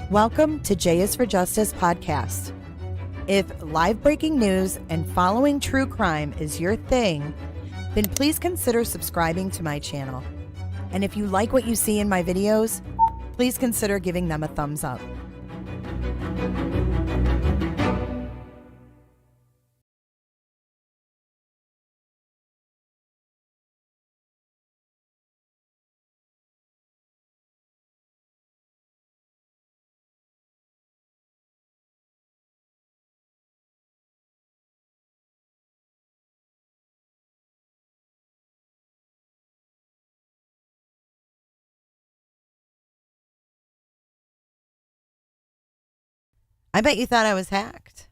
Welcome to J is for Justice podcast. If live breaking news and following true crime is your thing, then please consider subscribing to my channel. And if you like what you see in my videos, please consider giving them a thumbs up. I bet you thought I was hacked.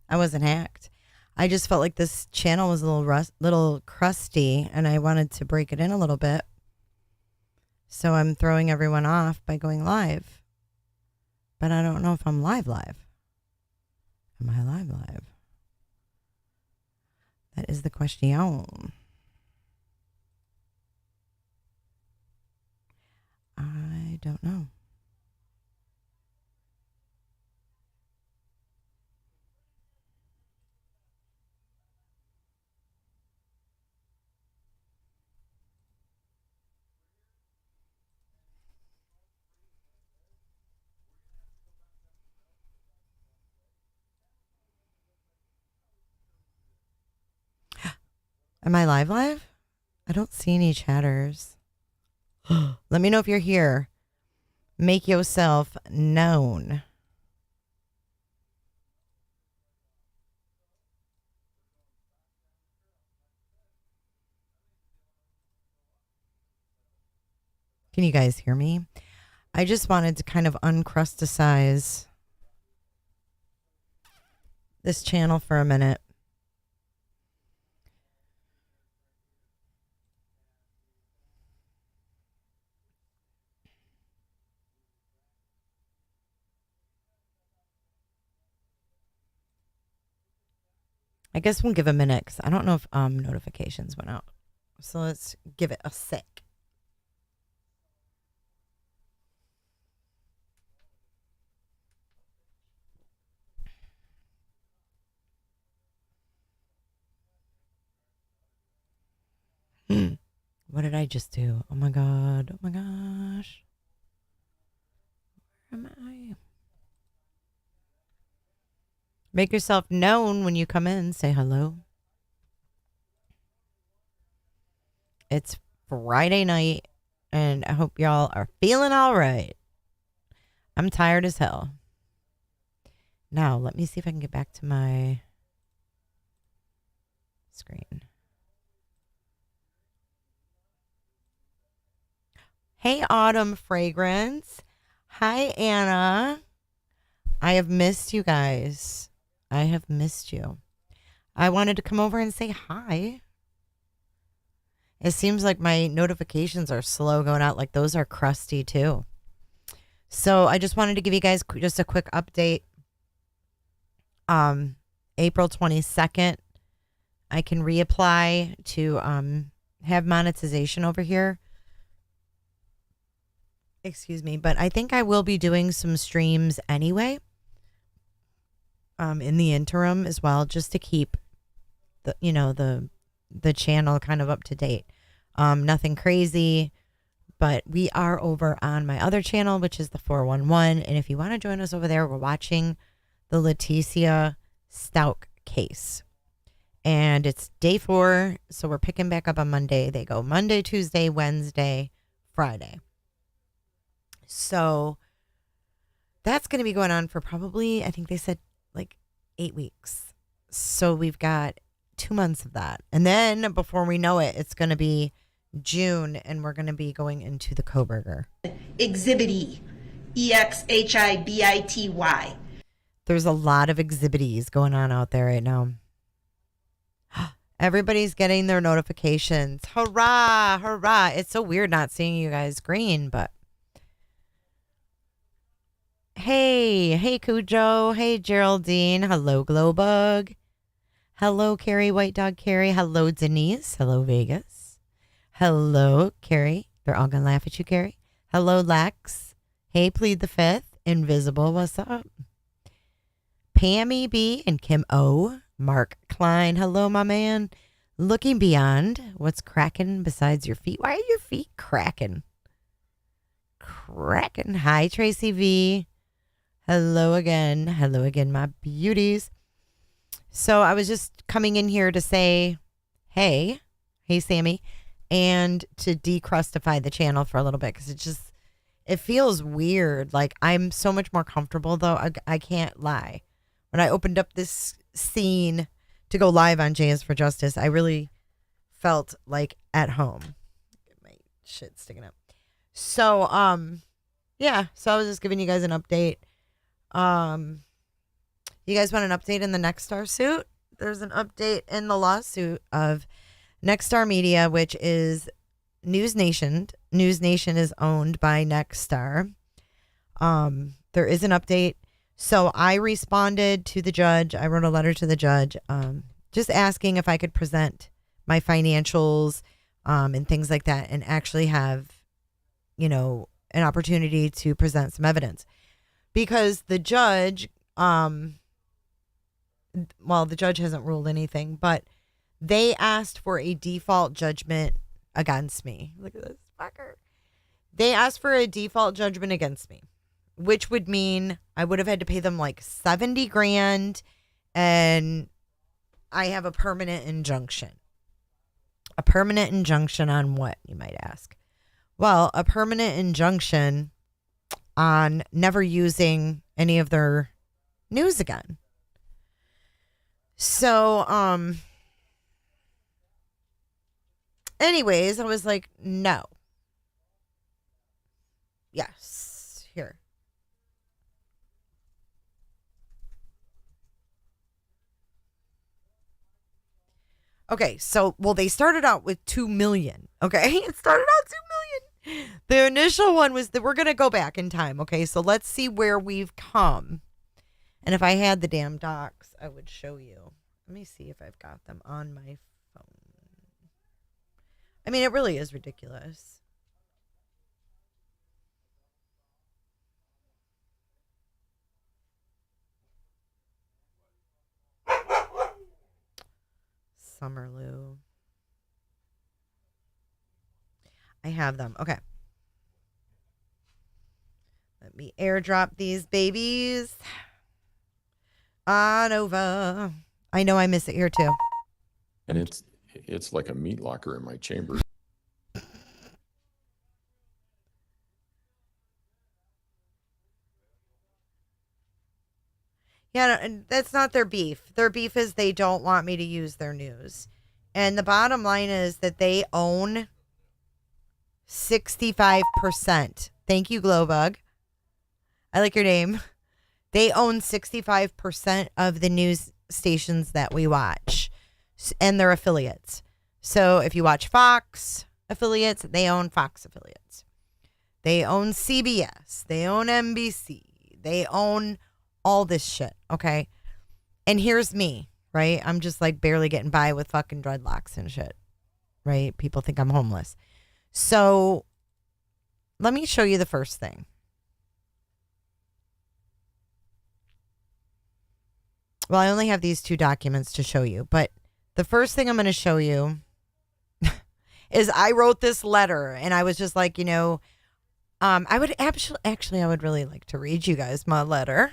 I wasn't hacked. I just felt like this channel was a little crusty, and I wanted to break it in a little bit. So I'm throwing everyone off by going live. But I don't know if I'm live. Am I live? That is the question. I don't know. Am I live? I don't see any chatters. Let me know if you're here. Make yourself known. Can you guys hear me? I just wanted to kind of uncrusticize this channel for a minute. I guess we'll give a minute because I don't know if notifications went out. So let's give it a sec. What did I just do? Oh my God. Oh my gosh. Where am I? Make yourself known when you come in. Say hello. It's Friday night, and I hope y'all are feeling all right. I'm tired as hell. Now, let me see if I can get back to my screen. Hey, Autumn Fragrance. Hi, Anna. I have missed you guys. I have missed you. I wanted to come over and say hi. It seems like my notifications are slow going out. Like those are crusty too. So I just wanted to give you guys just a quick update. April 22nd, I can reapply to have monetization over here. Excuse me, but I think I will be doing some streams anyway. In the interim as well, just to keep the channel kind of up to date. Nothing crazy, but we are over on my other channel, which is the 411. And if you want to join us over there, we're watching the Leticia Stout case. And it's day 4, so we're picking back up on Monday. They go Monday, Tuesday, Wednesday, Friday. So that's going to be going on for probably, I think they said, like 8 weeks. So we've got 2 months of that. And then before we know it, it's going to be June, and we're going to be going into the Coburger. Exhibit E. EXHIBITY. There's a lot of exhibits going on out there right now. Everybody's getting their notifications. Hurrah, hurrah. It's so weird not seeing you guys green, but hey Cujo. Hey, Geraldine. Hello, Glowbug. Hello, Carrie, White Dog Carrie. Hello, Denise. Hello, Vegas. Hello, Carrie. They're all going to laugh at you, Carrie. Hello, Lex. Hey, Plead the Fifth. Invisible, what's up? Pammy B and Kim O. Mark Klein, hello, my man. Looking beyond, what's cracking besides your feet? Why are your feet cracking? Cracking. Hi, Tracy V. Hello again. Hello again, my beauties. So I was just coming in here to say, hey, Sammy, and to decrustify the channel for a little bit because it feels weird. Like I'm so much more comfortable though. I can't lie. When I opened up this scene to go live on J for Justice, I really felt like at home. Get my shit sticking up. So, yeah. So I was just giving you guys an update. You guys want an update in the Nexstar suit? There's an update in the lawsuit of Nexstar Media, which is News Nation. News Nation is owned by Nexstar. There is an update. So I responded to the judge. I wrote a letter to the judge, just asking if I could present my financials, and things like that, and actually have, an opportunity to present some evidence. Because the judge, the judge hasn't ruled anything, but they asked for a default judgment against me. Look at this fucker. They asked for a default judgment against me, which would mean I would have had to pay them like 70 grand, and I have a permanent injunction. A permanent injunction on what, you might ask? Well, a permanent injunction on never using any of their news again. So, anyways, I was like, no. Yes, here. Okay, so, they started out with 2 million. Okay, it started out 2 million. The initial one was that we're going to go back in time. Okay, so let's see where we've come. And if I had the damn docs, I would show you. Let me see if I've got them on my phone. I mean, it really is ridiculous. Summerloo. I have them. Okay. Let me airdrop these babies on over. I know I miss it here too. And it's like a meat locker in my chamber. Yeah, and that's not their beef. Their beef is they don't want me to use their news. And the bottom line is that they own 65%. Thank you, Glowbug. I like your name. They own 65% of the news stations that we watch and their affiliates. So if you watch Fox affiliates, they own Fox affiliates. They own CBS. They own NBC. They own all this shit, okay? And here's me, right? I'm just like barely getting by with fucking dreadlocks and shit, right? People think I'm homeless. So let me show you the first thing. Well, I only have these 2 documents to show you, but the first thing I'm going to show you is I wrote this letter, and I was just like, I would actually, I would really like to read you guys my letter.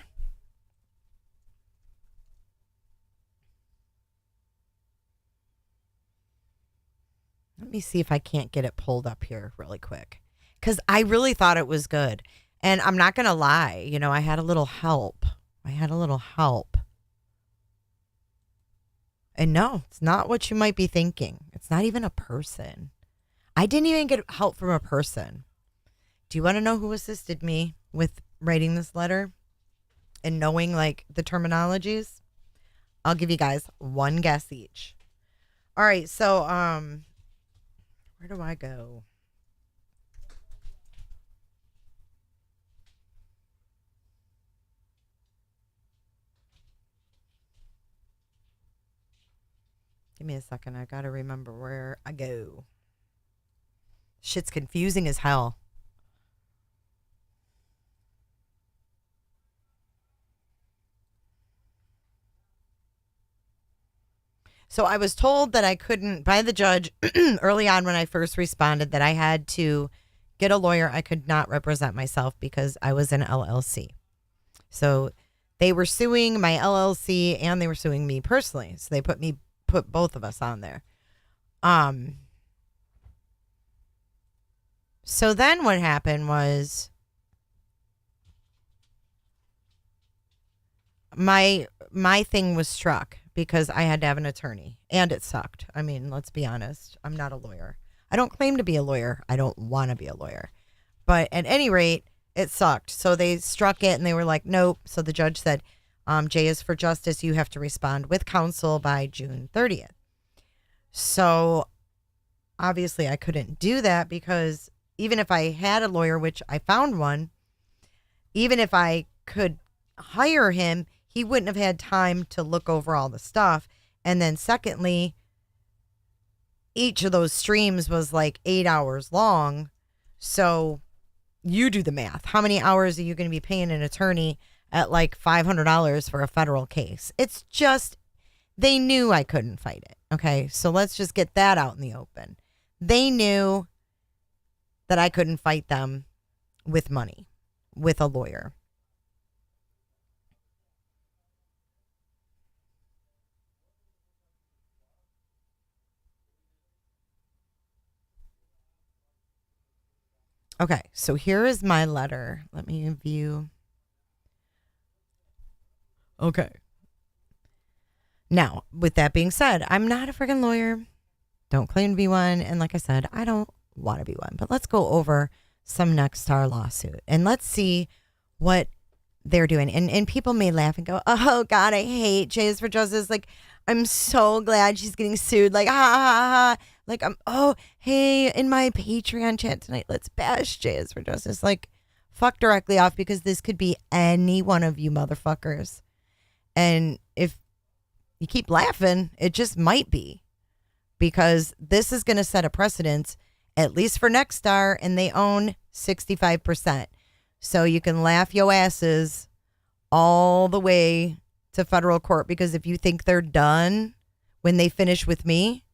Let me see if I can't get it pulled up here really quick, because I really thought it was good. And I'm not going to lie, I had a little help. And no, it's not what you might be thinking. It's not even a person. I didn't even get help from a person. Do you want to know who assisted me with writing this letter and knowing like the terminologies? I'll give you guys one guess each. All right, so where do I go? Give me a second. I got to remember where I go. Shit's confusing as hell. So I was told that I couldn't, by the judge early on when I first responded, that I had to get a lawyer. I could not represent myself because I was an LLC. So they were suing my LLC and they were suing me personally. So they put both of us on there. So then what happened was my thing was struck because I had to have an attorney and it sucked. I mean, let's be honest. I'm not a lawyer. I don't claim to be a lawyer. I don't want to be a lawyer. But at any rate, it sucked. So they struck it and they were like, nope. So the judge said, J is for justice. You have to respond with counsel by June 30th. So obviously I couldn't do that because even if I had a lawyer, which I found one, even if I could hire him, he wouldn't have had time to look over all the stuff. And then secondly, each of those streams was like 8 hours long. So you do the math. How many hours are you going to be paying an attorney at like $500 for a federal case? It's just, they knew I couldn't fight it. Okay. So let's just get that out in the open. They knew that I couldn't fight them with money, with a lawyer. Okay, so here is my letter. Let me view. Okay. Now, with that being said, I'm not a freaking lawyer. Don't claim to be one. And like I said, I don't want to be one. But let's go over some Nexstar lawsuit and let's see what they're doing. And people may laugh and go, oh, God, I hate J is for Justice. Like, I'm so glad she's getting sued. Like, ha, ha, ha. Like, hey, in my Patreon chat tonight, let's bash J is for Justice. Like, fuck directly off because this could be any one of you motherfuckers. And if you keep laughing, it just might be because this is going to set a precedent, at least for Nexstar, and they own 65%. So you can laugh your asses all the way to federal court because if you think they're done when they finish with me,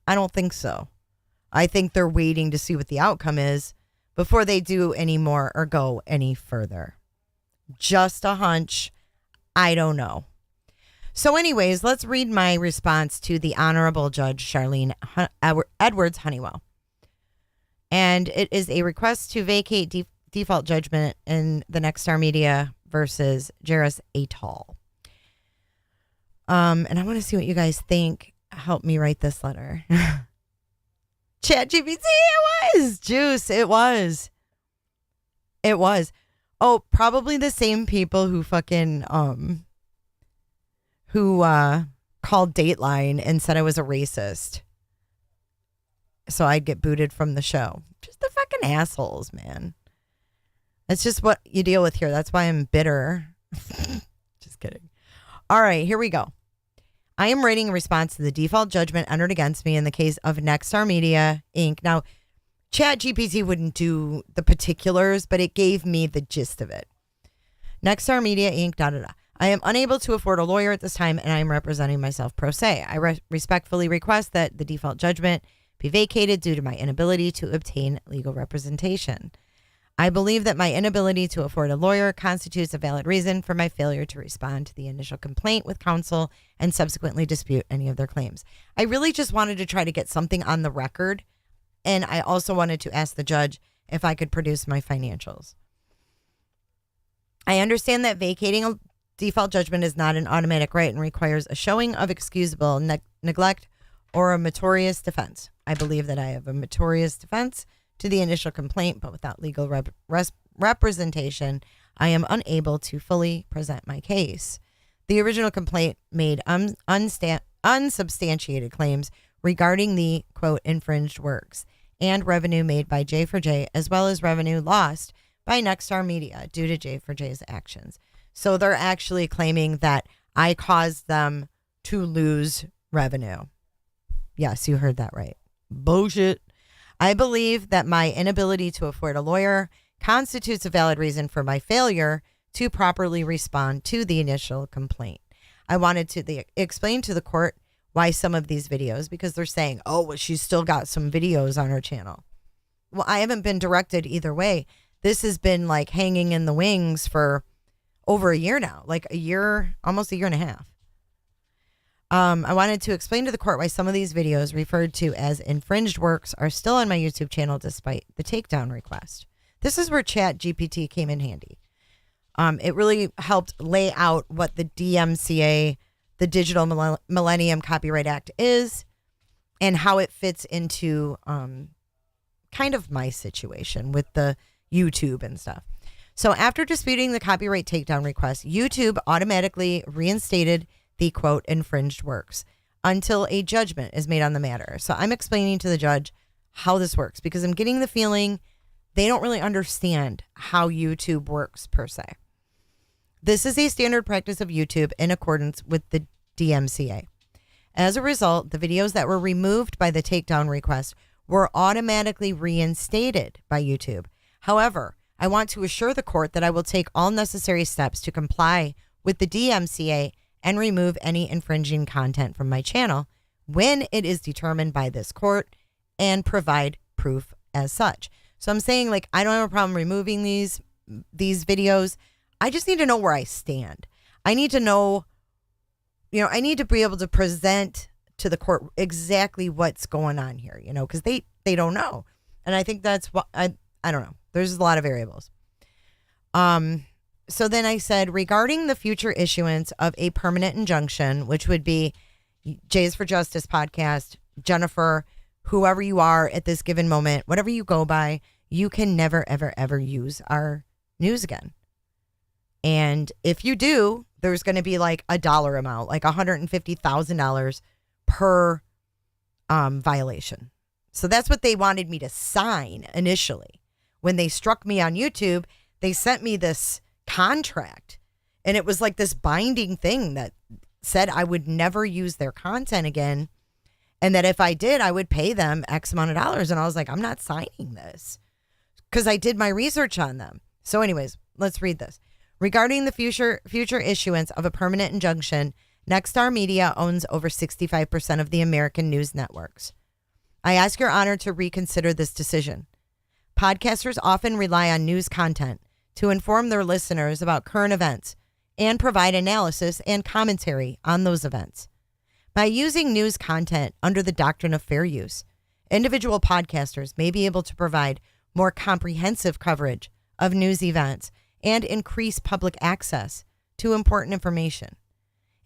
I don't think so. I think they're waiting to see what the outcome is before they do any more or go any further. Just a hunch. I don't know. So anyways, let's read my response to the Honorable Judge Charlene Edwards Honeywell. And it is a request to vacate default judgment in the Nexstar Media versus Jairus et al. And I want to see what you guys think. Help me write this letter. ChatGPT, it was. Juice, it was. It was. Oh, probably the same people who fucking, called Dateline and said I was a racist. So I'd get booted from the show. Just the fucking assholes, man. That's just what you deal with here. That's why I'm bitter. Just kidding. All right, here we go. I am writing a response to the default judgment entered against me in the case of Nexstar Media, Inc. Now, ChatGPT wouldn't do the particulars, but it gave me the gist of it. Nexstar Media, Inc. I am unable to afford a lawyer at this time, and I am representing myself pro se. I respectfully request that the default judgment be vacated due to my inability to obtain legal representation. I believe that my inability to afford a lawyer constitutes a valid reason for my failure to respond to the initial complaint with counsel and subsequently dispute any of their claims. I really just wanted to try to get something on the record, and I also wanted to ask the judge if I could produce my financials. I understand that vacating a default judgment is not an automatic right and requires a showing of excusable neglect or a meritorious defense. I believe that I have a meritorious defense to the initial complaint, but without legal representation, I am unable to fully present my case. The original complaint made unsubstantiated claims regarding the, quote, infringed works and revenue made by J4J, as well as revenue lost by Nexstar Media due to J4J's actions. So they're actually claiming that I caused them to lose revenue. Yes, you heard that right. Bullshit. I believe that my inability to afford a lawyer constitutes a valid reason for my failure to properly respond to the initial complaint. I wanted to explain to the court why some of these videos, because they're saying, oh, well, she's still got some videos on her channel. Well, I haven't been directed either way. This has been like hanging in the wings for over a year now, like a year, almost a year and a half. I wanted to explain to the court why some of these videos referred to as infringed works are still on my YouTube channel despite the takedown request. This is where ChatGPT came in handy. It really helped lay out what the DMCA, the Digital Millennium Copyright Act, is and how it fits into kind of my situation with the YouTube and stuff. So after disputing the copyright takedown request, YouTube automatically reinstated the, quote, infringed works until a judgment is made on the matter. So I'm explaining to the judge how this works because I'm getting the feeling they don't really understand how YouTube works per se. This is a standard practice of YouTube in accordance with the DMCA. As a result, the videos that were removed by the takedown request were automatically reinstated by YouTube. However, I want to assure the court that I will take all necessary steps to comply with the DMCA and remove any infringing content from my channel when it is determined by this court and provide proof as such. So I'm saying, like, I don't have a problem removing these videos. I just need to know where I stand. I need to know, I need to be able to present to the court exactly what's going on here, because they don't know. And I think that's what, I don't know. There's a lot of variables. So then I said, regarding the future issuance of a permanent injunction, which would be J's for Justice podcast, Jennifer, whoever you are at this given moment, whatever you go by, you can never, ever, ever use our news again. And if you do, there's going to be like a dollar amount, like $150,000 per violation. So that's what they wanted me to sign initially. When they struck me on YouTube, they sent me this contract, and it was like this binding thing that said I would never use their content again, and that if I did, I would pay them X amount of dollars. And I was like, I'm not signing this because I did my research on them. So anyways, let's read this. Regarding the future issuance of a permanent injunction, Nexstar Media owns over 65% of the American news networks. I ask your honor to reconsider this decision. Podcasters often rely on news content to inform their listeners about current events and provide analysis and commentary on those events. By using news content under the doctrine of fair use, individual podcasters may be able to provide more comprehensive coverage of news events and increase public access to important information.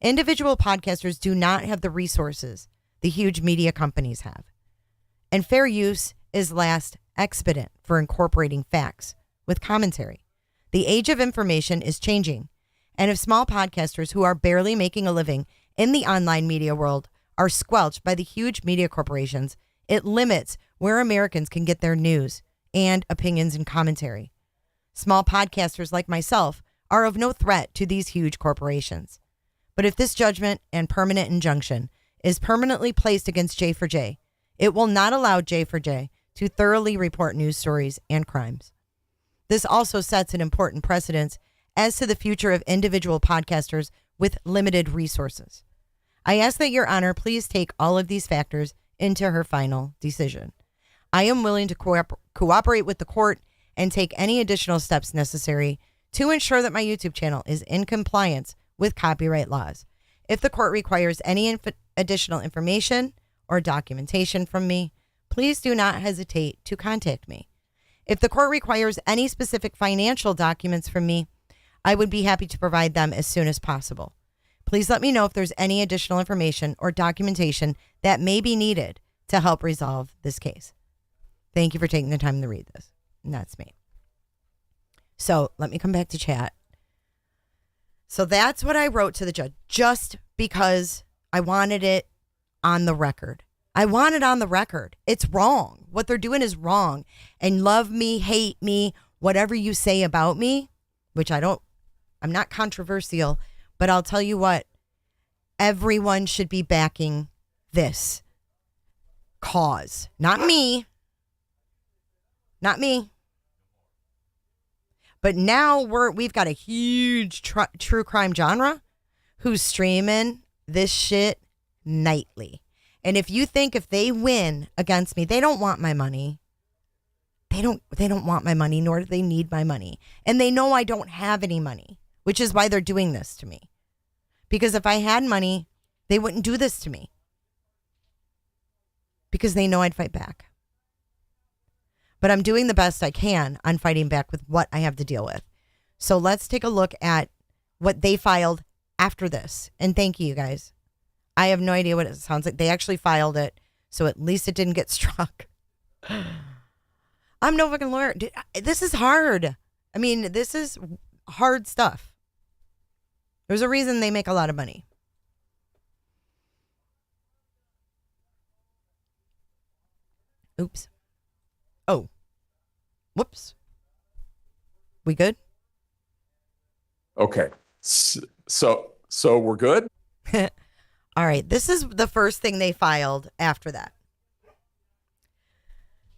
Individual podcasters do not have the resources the huge media companies have. And fair use is last expedient for incorporating facts with commentary. The age of information is changing, and if small podcasters who are barely making a living in the online media world are squelched by the huge media corporations, it limits where Americans can get their news and opinions and commentary. Small podcasters like myself are of no threat to these huge corporations. But if this judgment and permanent injunction is permanently placed against J4J, it will not allow J4J to thoroughly report news stories and crimes. This also sets an important precedent as to the future of individual podcasters with limited resources. I ask that your honor please take all of these factors into her final decision. I am willing to cooperate with the court and take any additional steps necessary to ensure that my YouTube channel is in compliance with copyright laws. If the court requires any additional information or documentation from me, please do not hesitate to contact me. If the court requires any specific financial documents from me, I would be happy to provide them as soon as possible. Please let me know if there's any additional information or documentation that may be needed to help resolve this case. Thank you for taking the time to read this. And that's me. So let me come back to chat. So that's what I wrote to the judge, just because I wanted it on the record. I want it on the record. It's wrong. What they're doing is wrong. And love me, hate me, whatever you say about me, which I'm not controversial, but I'll tell you what, everyone should be backing this cause. Not me. Not me. But now we've got a huge true crime genre who's streaming this shit nightly. And if you think if they win against me, they don't want my money. They don't want my money, nor do they need my money. And they know I don't have any money, which is why they're doing this to me. Because if I had money, they wouldn't do this to me. Because they know I'd fight back. But I'm doing the best I can on fighting back with what I have to deal with. So let's take a look at what they filed after this. And thank you guys. I have no idea what it sounds like. They actually filed it, so at least it didn't get struck. I'm no fucking lawyer. This is hard. I mean, this is hard stuff. There's a reason they make a lot of money. Oops. Oh. Whoops. We good? Okay. So we're good? All right. This is the first thing they filed after that.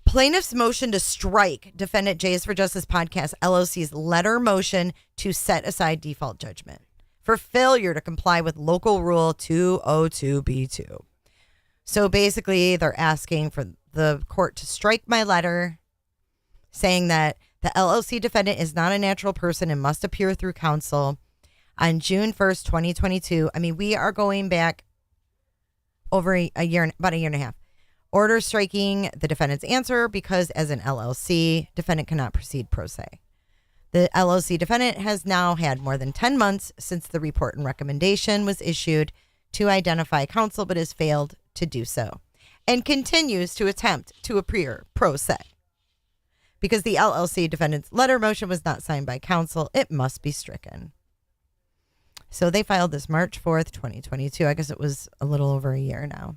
Plaintiff's motion to strike defendant J4Justice Podcast LLC's letter motion to set aside default judgment for failure to comply with local rule 202B2. So basically, they're asking for the court to strike my letter saying that the LLC defendant is not a natural person and must appear through counsel on June 1st, 2022. I mean, we are going back over a year, about a year and a half. Order striking the defendant's answer because as an LLC, defendant cannot proceed pro se. The LLC defendant has now had more than 10 months since the report and recommendation was issued to identify counsel, but has failed to do so and continues to attempt to appear pro se. Because the LLC defendant's letter motion was not signed by counsel, it must be stricken. So they filed this March 4th, 2022. I guess it was a little over a year now.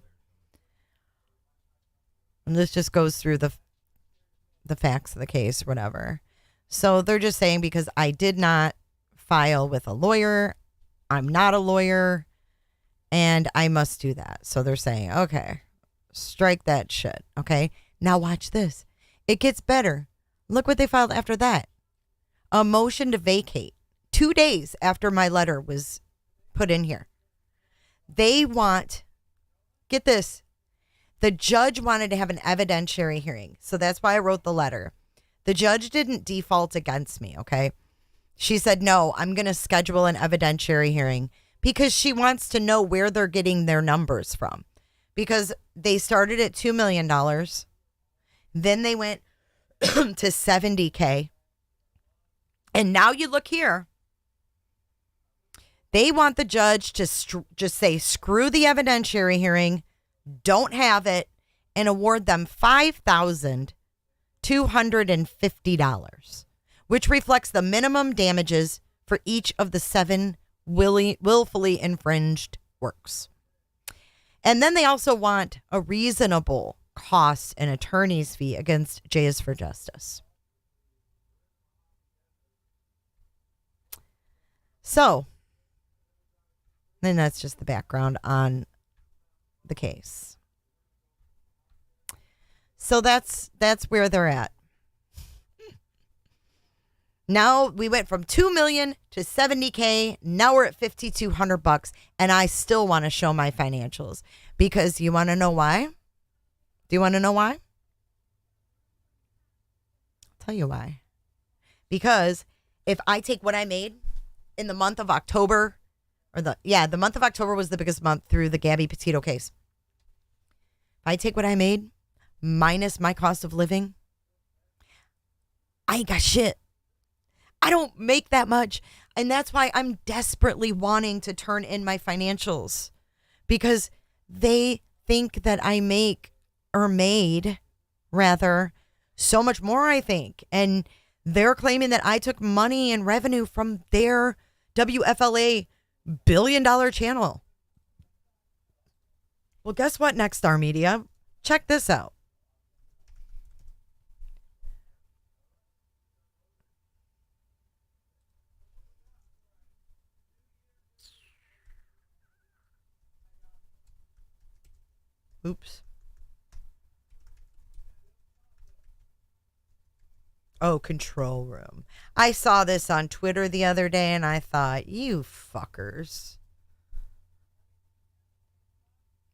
And this just goes through the facts of the case, whatever. So they're just saying because I did not file with a lawyer, I'm not a lawyer, and I must do that. So they're saying, okay, strike that shit. Okay, now watch this. It gets better. Look what they filed after that. A motion to vacate 2 days after my letter was put in here. They want, get this, the judge wanted to have an evidentiary hearing. So that's why I wrote the letter. The judge didn't default against me, okay? She said, no, I'm going to schedule an evidentiary hearing because she wants to know where they're getting their numbers from. Because they started at $2 million. Then they went to $70K. And now you look here. They want the judge to just say, screw the evidentiary hearing, don't have it, and award them $5,250, which reflects the minimum damages for each of the 7 willfully infringed works. And then they also want a reasonable cost and attorney's fee against J4Justice. So, then that's just the background on the case. So that's where they're at. Now we went from 2 million to $70K. Now we're at $5,200, and I still want to show my financials because you want to know why? Do you want to know why? I'll tell you why. Because if I take what I made in the month of October, the month of October was the biggest month through the Gabby Petito case. If I take what I made minus my cost of living, I ain't got shit. I don't make that much. And that's why I'm desperately wanting to turn in my financials because they think that I make or made rather so much more, I think. And they're claiming that I took money and revenue from their WFLA $1 billion channel. Well, guess what, Next Star Media? Check this out. Oops. Oh, control room. I saw this on Twitter the other day and I thought, you fuckers.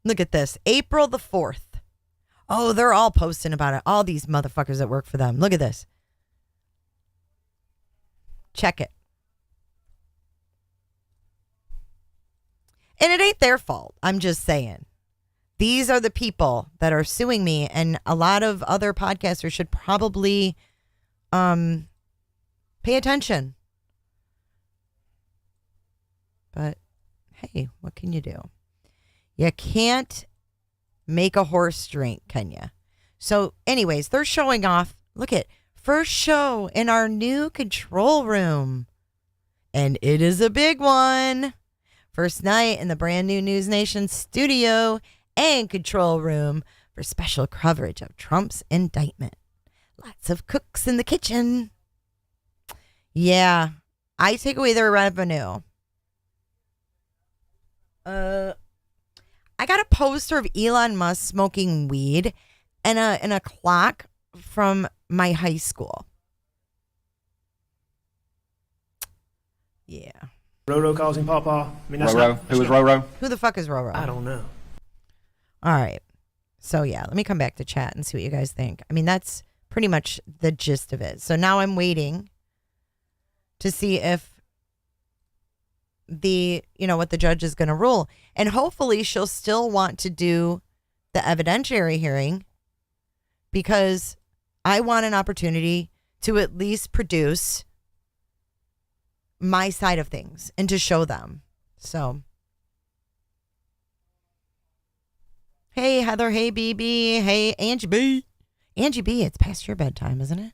Look at this. April the 4th. Oh, they're all posting about it. All these motherfuckers that work for them. Look at this. Check it. And it ain't their fault. I'm just saying. These are the people that are suing me, and a lot of other podcasters should probably pay attention. But hey, what can you do? You can't make a horse drink, can you? So anyways, they're showing off. Look at first show in our new control room. And it is a big one. First night in the brand new News Nation studio and control room for special coverage of Trump's indictment. Lots of cooks in the kitchen. Yeah, I take away their revenue. I got a poster of Elon Musk smoking weed and a clock from my high school. Yeah. Roro causing Pawpaw. I mean, that's Roro. not, Who was Roro? Who the fuck is Roro? I don't know. All right. So, yeah, let me come back to chat and see what you guys think. I mean, that's pretty much the gist of it. So now I'm waiting to see if what the judge is going to rule. And hopefully she'll still want to do the evidentiary hearing because I want an opportunity to at least produce my side of things and to show them. So, hey, Heather. Hey, BB. Hey, Angie B. Angie B, it's past your bedtime, isn't it?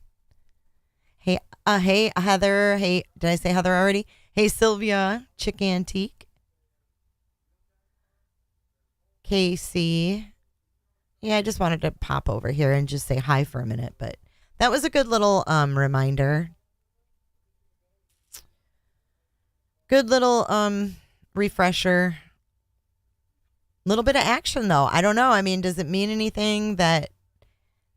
Hey, Heather. Hey, did I say Heather already? Hey, Sylvia, Chick Antique. Casey. Yeah, I just wanted to pop over here and just say hi for a minute, but that was a good little reminder. Good little refresher. Little bit of action, though. I don't know. I mean, does it mean anything that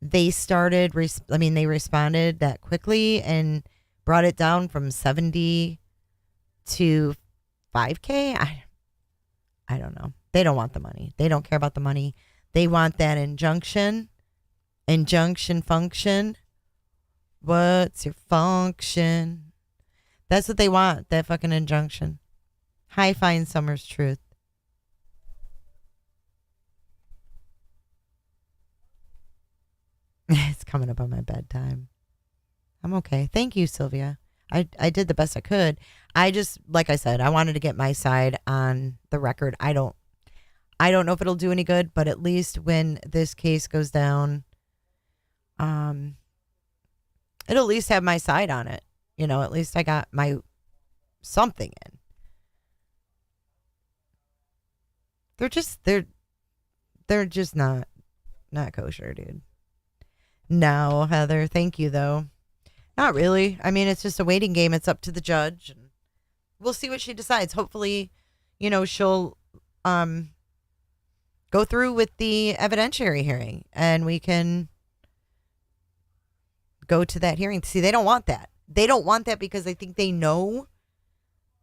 they started? They responded that quickly and brought it down from 70 to 5K. I don't know. They don't want the money. They don't care about the money. They want that injunction function. What's your function? That's what they want. That fucking injunction. Hi, Fine Summer's Truth. It's coming up on my bedtime. I'm okay. Thank you, Sylvia. I did the best I could. I just, like I said, I wanted to get my side on the record. I don't know if it'll do any good, but at least when this case goes down, it'll at least have my side on it. You know, at least I got my something in. They're just not kosher, dude. No, Heather, thank you though. Not really. I mean, it's just a waiting game. It's up to the judge, and we'll see what she decides. Hopefully, she'll go through with the evidentiary hearing, and we can go to that hearing. See, they don't want that. They don't want that because I think they know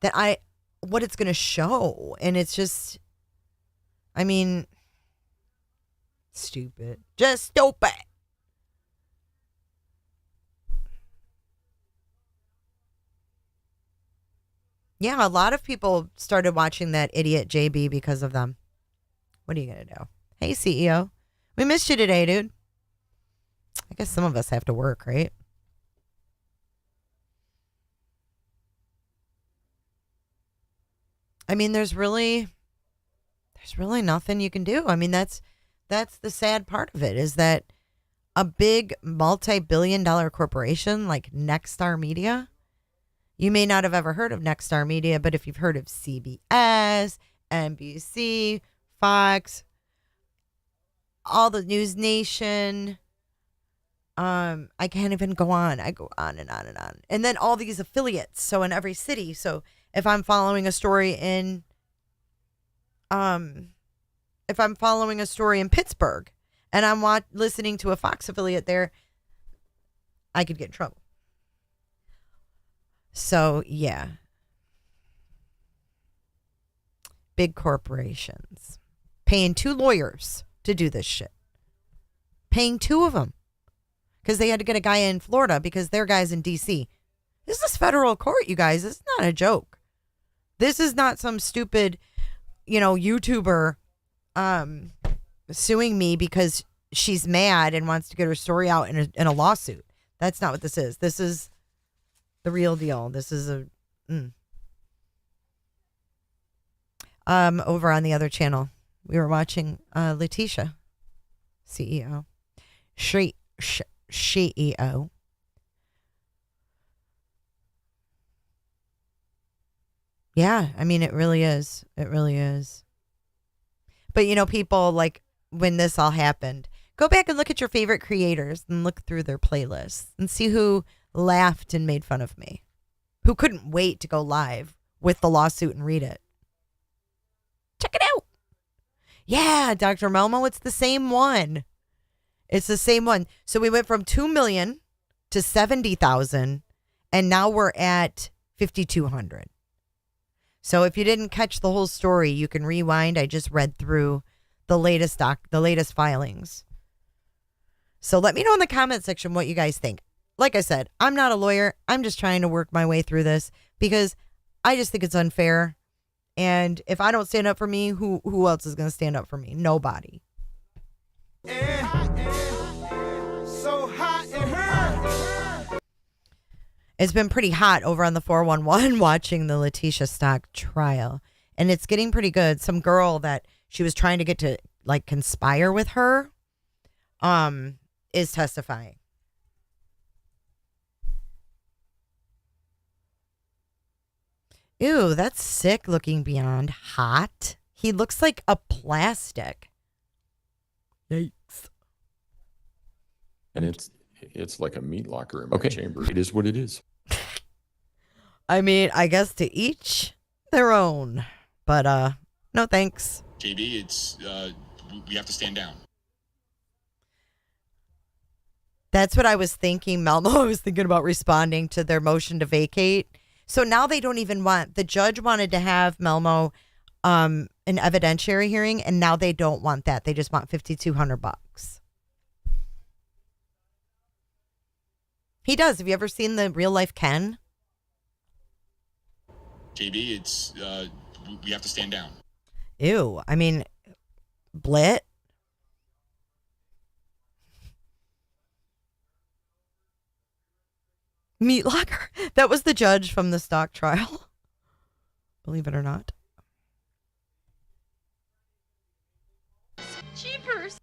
that what it's going to show, and it's just, I mean, stupid. Just stupid. Yeah, a lot of people started watching that idiot JB because of them. What are you going to do? Hey, CEO. We missed you today, dude. I guess some of us have to work, right? I mean, there's really nothing you can do. I mean, that's the sad part of it, is that a big multi-billion-dollar corporation like Nexstar Media. You may not have ever heard of Nexstar Media, but if you've heard of CBS, NBC, Fox, all the News Nation, I can't even go on. I go on and on and on. And then all these affiliates. So in every city. So if I'm following a story in Pittsburgh and I'm listening to a Fox affiliate there, I could get in trouble. So, yeah. Big corporations. paying 2 lawyers to do this shit. Paying 2 of them. Because they had to get a guy in Florida because their guy's in D.C. This is federal court, you guys. It's not a joke. This is not some stupid, YouTuber suing me because she's mad and wants to get her story out in a lawsuit. That's not what this is. This is the real deal. This is over on the other channel, we were watching Letitia, CEO, CEO. Yeah, I mean, it really is. It really is. But, people, like, when this all happened, go back and look at your favorite creators and look through their playlists and see who laughed and made fun of me, who couldn't wait to go live with the lawsuit and read it. Check it out. Yeah, Dr. Melmo, it's the same one. It's the same one. So we went from 2 million to 70,000, and now we're at 5,200. So if you didn't catch the whole story, you can rewind. I just read through the latest filings. So let me know in the comment section what you guys think. Like I said, I'm not a lawyer. I'm just trying to work my way through this because I just think it's unfair. And if I don't stand up for me, who else is going to stand up for me? Nobody. It's been pretty hot over on the 411 watching the Letitia Stock trial. And it's getting pretty good. Some girl that she was trying to get to like conspire with her is testifying. Ew, that's sick looking beyond hot. He looks like a plastic. Yikes. And it's like a meat locker in my chamber. It is what it is. I mean, I guess to each their own. But no thanks. JB, it's we have to stand down. That's what I was thinking, Melmo. I was thinking about responding to their motion to vacate. So now they don't even want, the judge wanted to have Melmo an evidentiary hearing, and now they don't want that. They just want $5,200. He does. Have you ever seen the real life Ken? JB, it's we have to stand down. Ew. I mean, Blit. Meat locker. That was the judge from the stock trial. Believe it or not. Jeepers.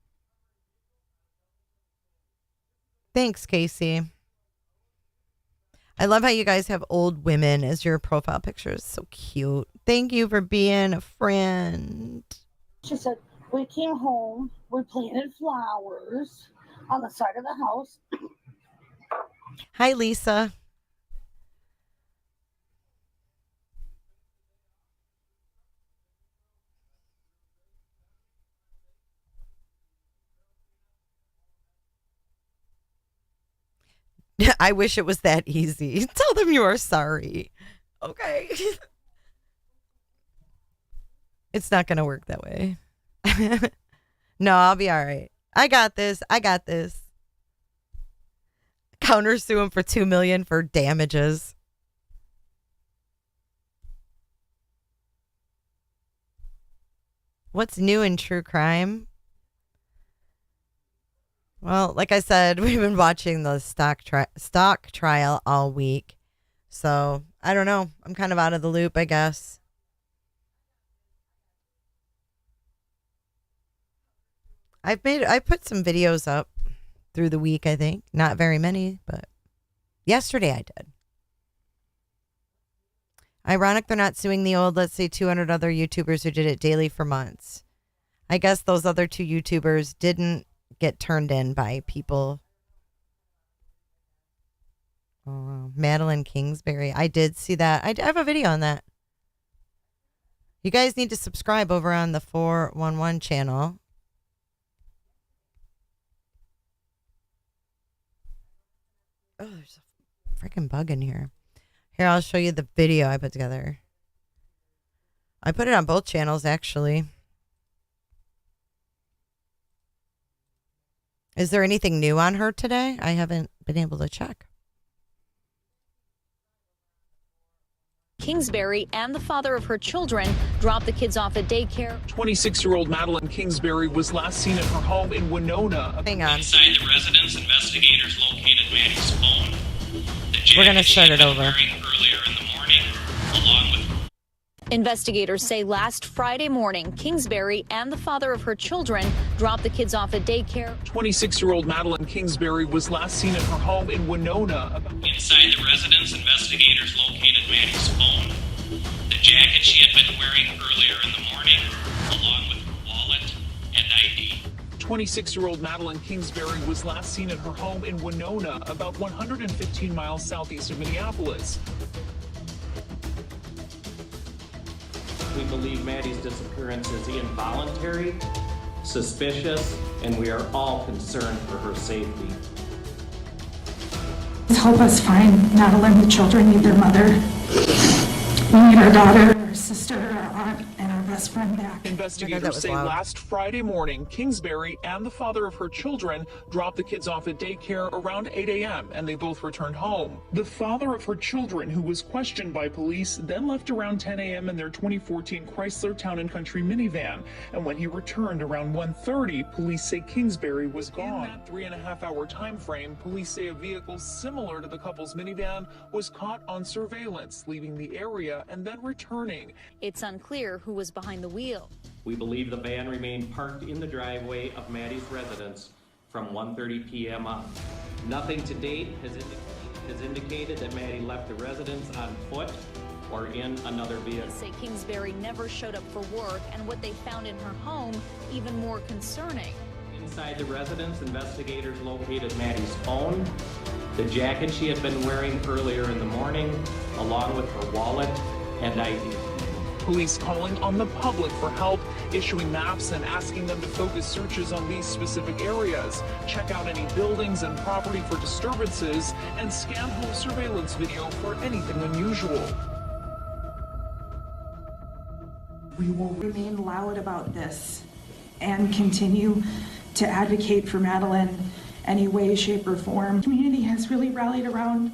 Thanks, Casey. I love how you guys have old women as your profile pictures. So cute. Thank you for being a friend. She said, we came home, we planted flowers on the side of the house. Hi, Lisa. I wish it was that easy. Tell them you are sorry. Okay. It's not going to work that way. No, I'll be all right. I got this. Countersue him for $2 million for damages. What's new in true crime? Well, like I said, we've been watching the stock trial all week. So, I don't know. I'm kind of out of the loop, I guess. I put some videos up through the week, I think. Not very many, but yesterday I did. Ironic they're not suing the old, let's say, 200 other YouTubers who did it daily for months. I guess those other 2 YouTubers didn't get turned in by people. Oh, Madeline Kingsbury. I did see that. I have a video on that. You guys need to subscribe over on the 411 channel. Oh, there's a freaking bug in here. Here, I'll show you the video I put together. I put it on both channels, actually. Is there anything new on her today? I haven't been able to check. Kingsbury and the father of her children dropped the kids off at daycare. 26-year-old Madeline Kingsbury was last seen at her home in Winona. Hang on. Inside the residence, investigators located Maddie's phone. We're going to start it over. Earlier in the morning, along with Investigators say last Friday morning, Kingsbury and the father of her children dropped the kids off at daycare. 26-year-old Madeline Kingsbury was last seen at her home in Winona. inside the residence, investigators located Maddie's phone, the jacket she had been wearing earlier in the morning, along with her wallet and ID. 26-year-old Madeline Kingsbury was last seen at her home in Winona, about 115 miles southeast of Minneapolis. We believe Maddie's disappearance is involuntary, suspicious, and we are all concerned for her safety. Help us find Madeline. The children need their mother. We need our daughter, our sister, our aunt, and our best friend back. Investigators say last Friday morning, Kingsbury and the father of her children dropped the kids off at daycare around 8 a.m. and they both returned home. The father of her children, who was questioned by police, then left around 10 a.m. in their 2014 Chrysler Town & Country minivan. And when he returned around 1:30, police say Kingsbury was gone. In that 3.5-hour time frame, police say a vehicle similar to the couple's minivan was caught on surveillance, leaving the area and then returning. It's unclear who was behind the wheel. We believe the van remained parked in the driveway of Maddie's residence from 1:30 p.m. on. Nothing to date has indicated that Maddie left the residence on foot or in another vehicle. They say Kingsbury never showed up for work, and what they found in her home even more concerning. Inside the residence, investigators located Maddie's phone, the jacket she had been wearing earlier in the morning, along with her wallet and ID. Police calling on the public for help, issuing maps and asking them to focus searches on these specific areas, check out any buildings and property for disturbances, and scan home surveillance video for anything unusual. We will remain loud about this and continue to advocate for Madeline any way, shape, or form. The community has really rallied around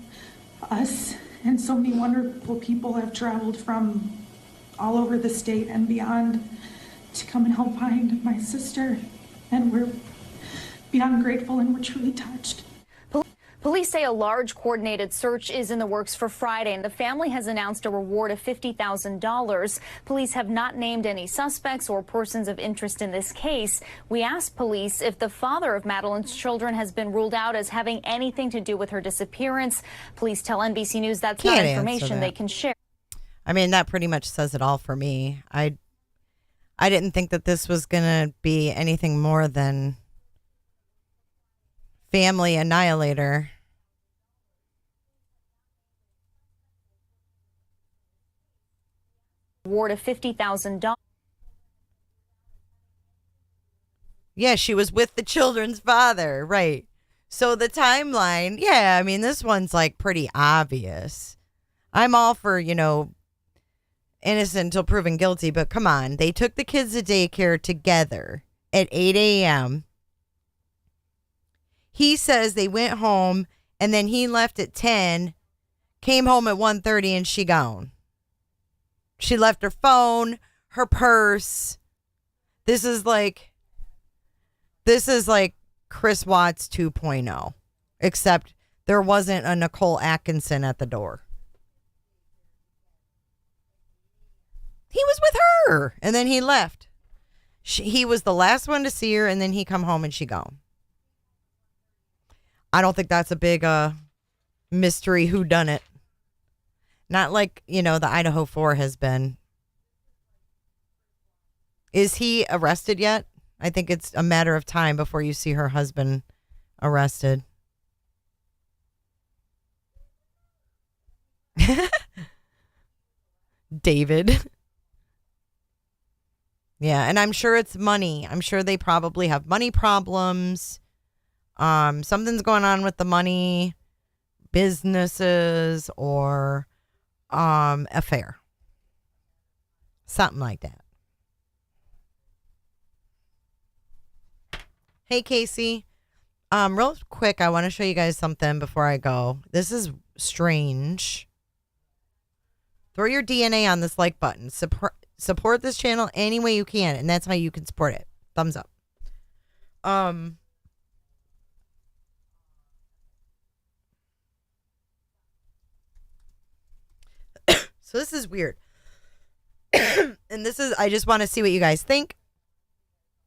us, and so many wonderful people have traveled from all over the state and beyond to come and help find my sister, and we're beyond grateful and we're truly touched. Police say a large coordinated search is in the works for Friday, and the family has announced a reward of $50,000. Police have not named any suspects or persons of interest in this case. We asked police if the father of Madeline's children has been ruled out as having anything to do with her disappearance. Police tell NBC News that's not information they can share. I mean, that pretty much says it all for me. I didn't think that this was going to be anything more than family annihilator. Award of $50,000. Yeah, she was with the children's father, right? So the timeline, yeah, I mean, this one's like pretty obvious. I'm all for, innocent until proven guilty, but come on. They took the kids to daycare together at 8 a.m. He says they went home and then he left at 10, came home at 1:30 and she gone. She left her phone, her purse. This is like Chris Watts 2.0, except there wasn't a Nicole Atkinson at the door. He was with her and then he left. He was the last one to see her and then he come home and she gone. I don't think that's a big mystery whodunit. Not like, the Idaho 4 has been. Is he arrested yet? I think it's a matter of time before you see her husband arrested. David. Yeah, and I'm sure it's money. I'm sure they probably have money problems. Something's going on with the money, businesses, or affair. Something like that. Hey, Casey. Real quick, I want to show you guys something before I go. This is strange. Throw your DNA on this like button. Support this channel any way you can, and that's how you can support it. Thumbs up. So this is weird. And this is, I just want to see what you guys think.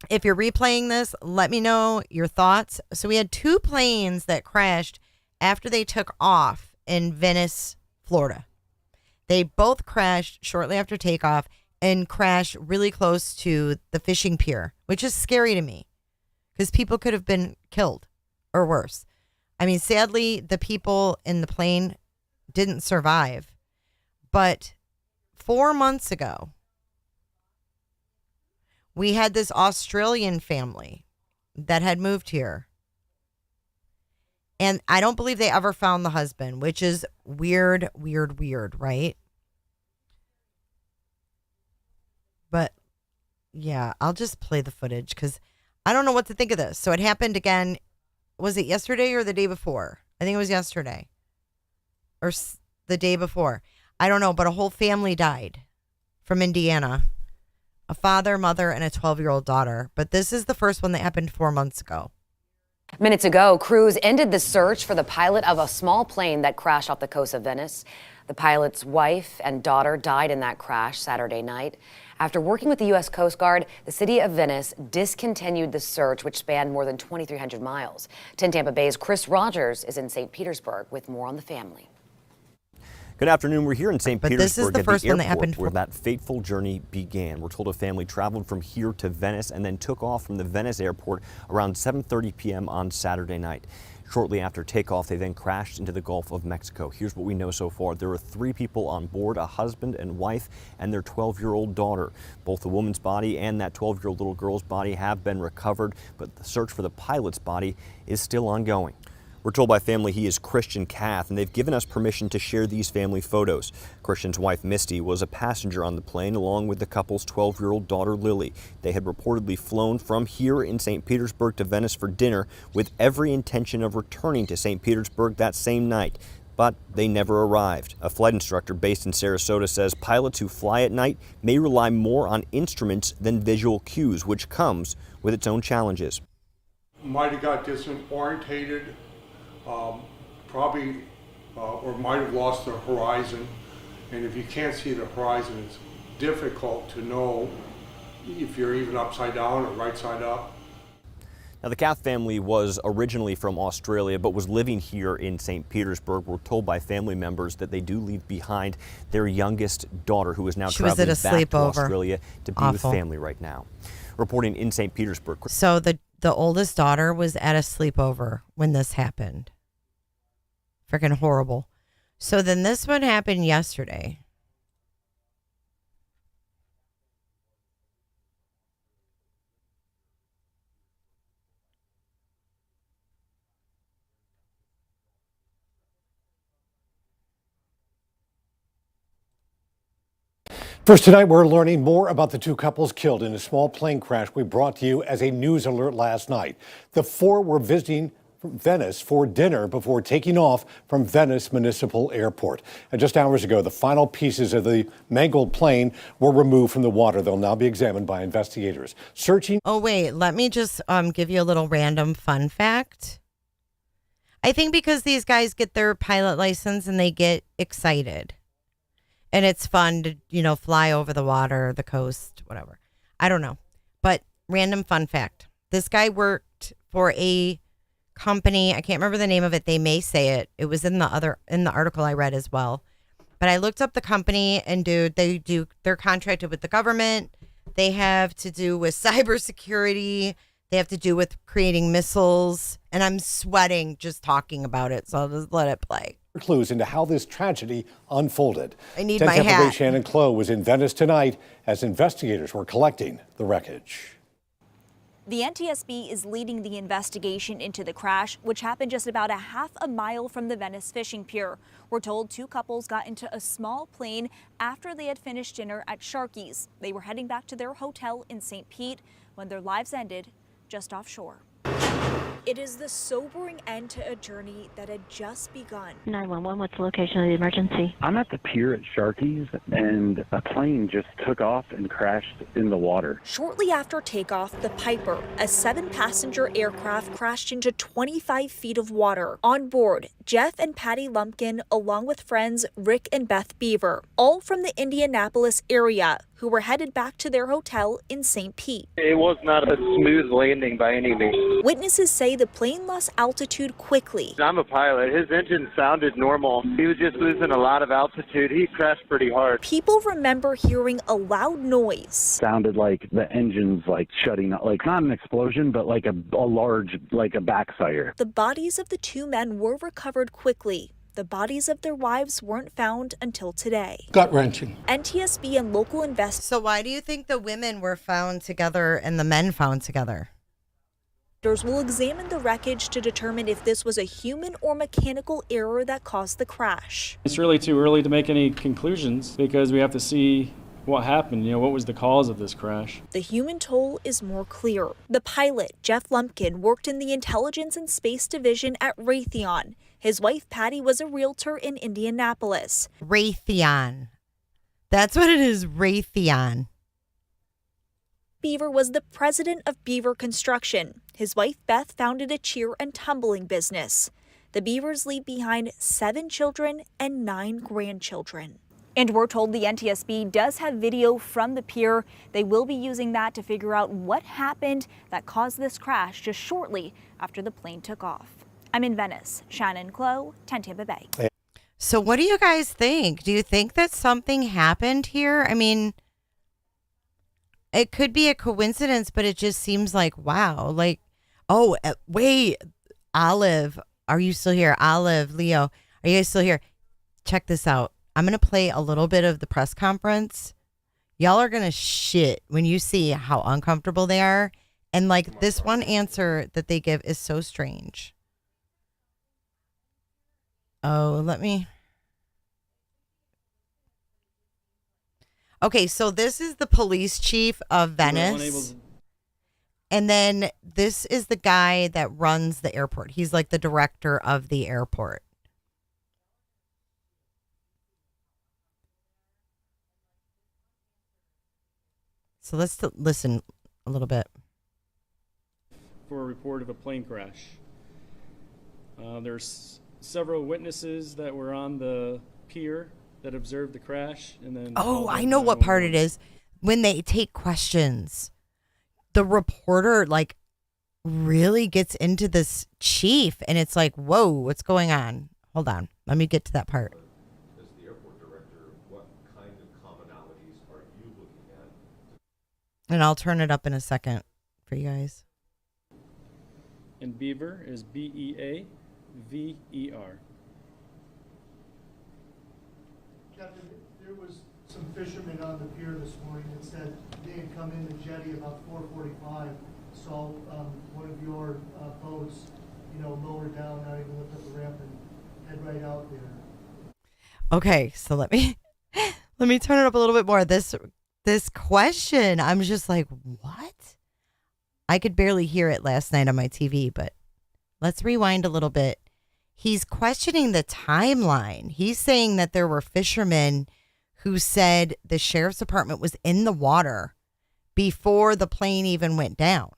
If you're replaying this, let me know your thoughts. So we had 2 planes that crashed after they took off in Venice, Florida. They both crashed shortly after takeoff and crashed really close to the fishing pier, which is scary to me because people could have been killed or worse. I mean, sadly, the people in the plane didn't survive. But 4 months ago, we had this Australian family that had moved here. And I don't believe they ever found the husband, which is weird, right? But yeah, I'll just play the footage because I don't know what to think of this. So it happened again. Was it yesterday or the day before? I think it was yesterday or the day before. I don't know, but a whole family died from Indiana. A father, mother, and a 12-year-old daughter. But this is the first one that happened 4 months ago. Minutes ago, crews ended the search for the pilot of a small plane that crashed off the coast of Venice. The pilot's wife and daughter died in that crash Saturday night. After working with the U.S. Coast Guard, the city of Venice discontinued the search, which spanned more than 2,300 miles. 10 Tampa Bay's Chris Rogers is in St. Petersburg with more on the family. Good afternoon. We're here in St. Petersburg this is the first one that happened where that fateful journey began. We're told a family traveled from here to Venice and then took off from the Venice airport around 7:30 p.m. on Saturday night. Shortly after takeoff, they then crashed into the Gulf of Mexico. Here's what we know so far. There were 3 people on board, a husband and wife and their 12-year-old daughter. Both the woman's body and that 12-year-old little girl's body have been recovered, but the search for the pilot's body is still ongoing. We're told by family he is Christian Cath, and they've given us permission to share these family photos. Christian's wife, Misty, was a passenger on the plane along with the couple's 12-year-old daughter, Lily. They had reportedly flown from here in St. Petersburg to Venice for dinner with every intention of returning to St. Petersburg that same night. But they never arrived. A flight instructor based in Sarasota says pilots who fly at night may rely more on instruments than visual cues, which comes with its own challenges. Might have got disorientated. Probably or might have lost the horizon, and if you can't see the horizon, it's difficult to know if you're even upside down or right side up. Now, the Cath family was originally from Australia but was living here in St. Petersburg. We're told by family members that they do leave behind their youngest daughter, who is now traveling back to Australia to be with family right now. Reporting in St. Petersburg. So the oldest daughter was at a sleepover when this happened. Freaking horrible. So then this one happened yesterday. First tonight, we're learning more about the 2 couples killed in a small plane crash we brought to you as a news alert last night. The 4 were visiting Venice for dinner before taking off from Venice Municipal Airport. And just hours ago, the final pieces of the mangled plane were removed from the water. They'll now be examined by investigators. Searching. Oh, wait, let me just give you a little random fun fact. I think because these guys get their pilot license and they get excited. And it's fun to, fly over the water, the coast, whatever. I don't know. But random fun fact. This guy worked for a company. I can't remember the name of it. They may say it. It was in the article I read as well. But I looked up the company, and they're contracted with the government. They have to do with cybersecurity. They have to do with creating missiles. And I'm sweating just talking about it. So I'll just let it play. Clues into how this tragedy unfolded. I need my hat. Tampa Bay Shannon Clough was in Venice tonight as investigators were collecting the wreckage. The NTSB is leading the investigation into the crash, which happened just about a half a mile from the Venice fishing pier. We're told 2 couples got into a small plane after they had finished dinner at Sharky's. They were heading back to their hotel in St. Pete when their lives ended just offshore. It is the sobering end to a journey that had just begun. 911, what's the location of the emergency? I'm at the pier at Sharky's, and a plane just took off and crashed in the water. Shortly after takeoff, the Piper, a 7-passenger aircraft, crashed into 25 feet of water. On board, Jeff and Patty Lumpkin, along with friends Rick and Beth Beaver, all from the Indianapolis area, who were headed back to their hotel in St. Pete. It was not a smooth landing by any means. Witnesses say the plane lost altitude quickly. I'm a pilot. His engine sounded normal. He was just losing a lot of altitude. He crashed pretty hard. People remember hearing a loud noise. Sounded like the engine's like shutting up, like not an explosion, but like a large, like a backfire. The bodies of the 2 men were recovered quickly. The bodies of their wives weren't found until today. Gut-wrenching. NTSB and local investigators. So why do you think the women were found together and the men found together? Will examine the wreckage to determine if this was a human or mechanical error that caused the crash. It's really too early to make any conclusions because we have to see what happened, what was the cause of this crash. The human toll is more clear. The pilot, Jeff Lumpkin, worked in the Intelligence and Space Division at Raytheon. His wife, Patty, was a realtor in Indianapolis. Raytheon. That's what it is, Raytheon. Beaver was the president of Beaver Construction. His wife, Beth, founded a cheer and tumbling business. The Beavers leave behind 7 children and 9 grandchildren. And we're told the NTSB does have video from the pier. They will be using that to figure out what happened that caused this crash just shortly after the plane took off. I'm in Venice. Shannon Clough, 10 Tampa Bay. So what do you guys think? Do you think that something happened here? I mean, it could be a coincidence, but it just seems like, wow. Like, oh, wait, Olive, are you still here? Olive, Leo, are you guys still here? Check this out. I'm going to play a little bit of the press conference. Y'all are going to shit when you see how uncomfortable they are. And like this one answer that they give is so strange. Oh, let me. Okay, so this is the police chief of Venice. And then this is the guy that runs the airport. He's like the director of the airport. So let's listen a little bit. For a report of a plane crash. There's several witnesses that were on the pier that observed the crash. And then I know what part it is. When they take questions, the reporter like really gets into this chief and it's like, whoa, what's going on? Hold on. Let me get to that part. As the airport director, what kind of commonalities are you looking at? And I'll turn it up in a second for you guys. And Beaver is Beaver. Captain, there was some fishermen on the pier this morning that said they had come in the jetty about 4:45, saw one of your boats, lower down, not even lift up the ramp and head right out there. Okay, so let me turn it up a little bit more. This question, I'm just like, what? I could barely hear it last night on my TV, but let's rewind a little bit. He's questioning the timeline. He's saying that there were fishermen who said the sheriff's department was in the water before the plane even went down.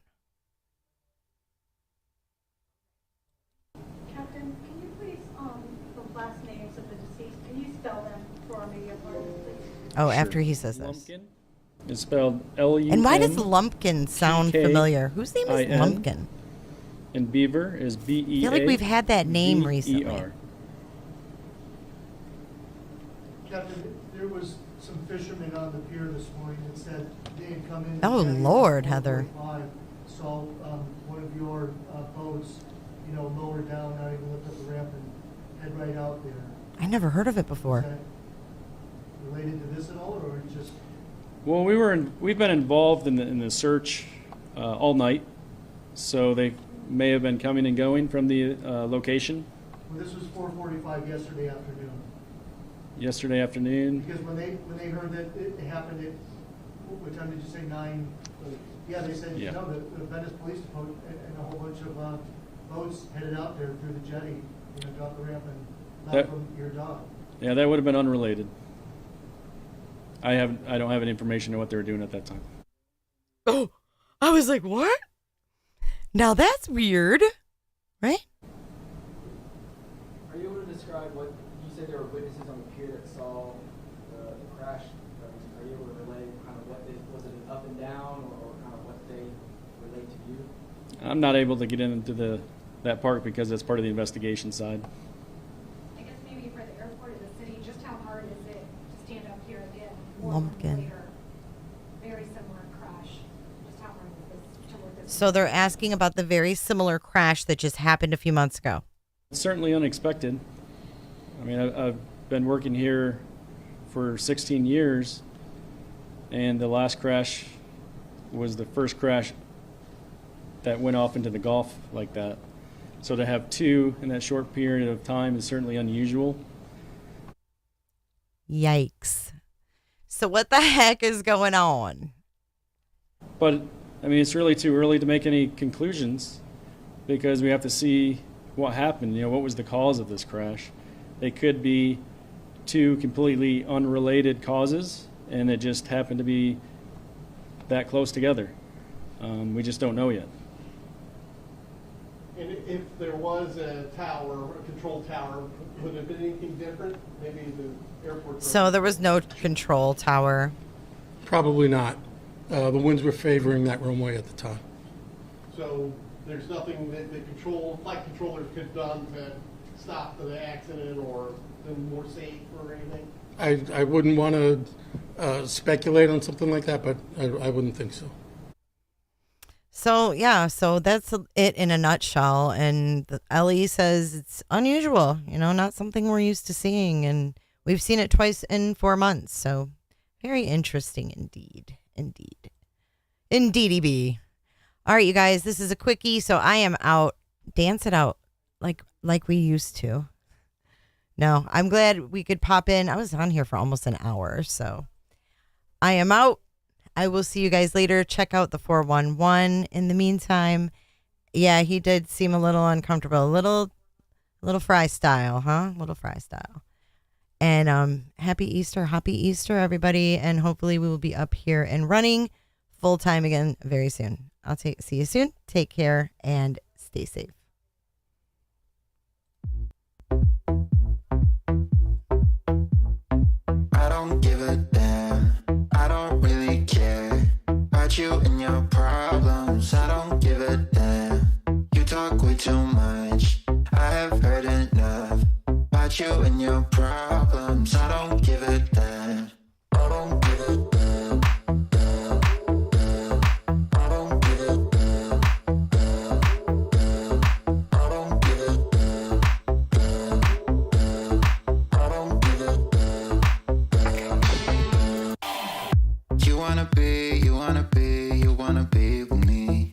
Captain, can you please, the last names of the deceased, can you spell them for me, please? Oh, sure. After he says this. Lumpkin is spelled Lumpkin. And why does Lumpkin sound familiar? Whose name is Lumpkin? And Beaver is Beaver. I feel like we've had that name recently. Captain, there was some fishermen on the pier this morning that said they had come in. Oh, Lord, Heather. Saw one of your boats, lower down, not even lift up the ramp and head right out there. I never heard of it before. Is that related to this at all, or just? Well, we've been involved in the search all night, so they may have been coming and going from the location. Well, this was 4:45 yesterday afternoon. Yesterday afternoon. Because when they heard that it happened at, what time did you say, 9? Yeah, they said, Yeah. the Venice Police Department and a whole bunch of boats headed out there through the jetty, you know, got the ramp and That- left from your dock. Yeah, that would have been unrelated. I don't have any information on what they were doing at that time. Oh, I was like, what? Now that's weird, right? Are you able to describe what you said there were witnesses on the pier that saw the crash? Are you able to relay kind of what was it an up and down or kind of what they relate to you? I'm not able to get into that part because that's part of the investigation side. I guess maybe for the airport of the city, just how hard is it to stand up here again? Lumpkin. Later, very similar crash. Just how hard is this to work this? So they're asking about the very similar crash that just happened a few months ago. It's certainly unexpected. I mean, I've been working here for 16 years, and the last crash was the first crash that went off into the Gulf like that. So to have two in that short period of time is certainly unusual. Yikes. So what the heck is going on? But, I mean, it's really too early to make any conclusions because we have to see what happened. You know, what was the cause of this crash? They could be two completely unrelated causes, and it just happened to be that close together. We just don't know yet. And if there was a tower, a control tower, would it have been anything different? Maybe the airport. So there was no control tower. Probably not. The winds were favoring that runway at the time. So there's nothing that the flight controllers could have done to stop the accident or been more safe or anything? I wouldn't want to speculate on something like that, but I wouldn't think so. So, yeah, so that's it in a nutshell. And Ellie says it's unusual, you know, not something we're used to seeing. And we've seen it twice in 4 months. So very interesting indeed. Indeedy be. All right, you guys, this is a quickie. So I am out. Dance it out like we used to. No, I'm glad we could pop in. I was on here for almost an hour. So I am out. I will see you guys later. Check out the 411. In the meantime, yeah, he did seem a little uncomfortable. A little fry style, huh? Little fry style. And happy Easter, everybody. And hopefully we will be up here and running full time again very soon. See you soon. Take care and stay safe. I don't give a damn. I don't really care about you and your problems. I don't give a damn. You talk way too much. I have heard enough about you and your problems. I don't give a damn. I don't give a damn. I don't give a damn. I don't give a damn. I don't give a damn. You wanna be with me.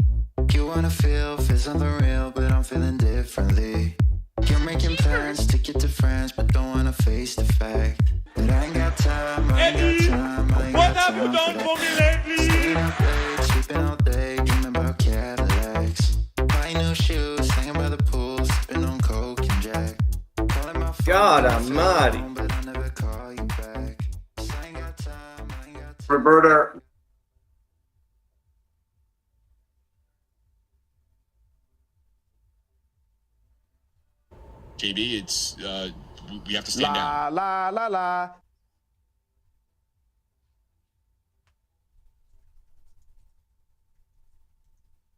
You wanna feel something real, but I'm feeling differently. You're making plans to get to France, but don't wanna face the fact that I ain't got time. What have you done for me lately? Staying up late, sleeping all day, dreaming about Cadillacs. Buying new shoes, hanging by the pool, sipping on Coke and Jack. Calling my phone, God almighty. but I'll never call you back. 'Cause I ain't got time, Roberta. KB, it's we have to stand down. La la la la.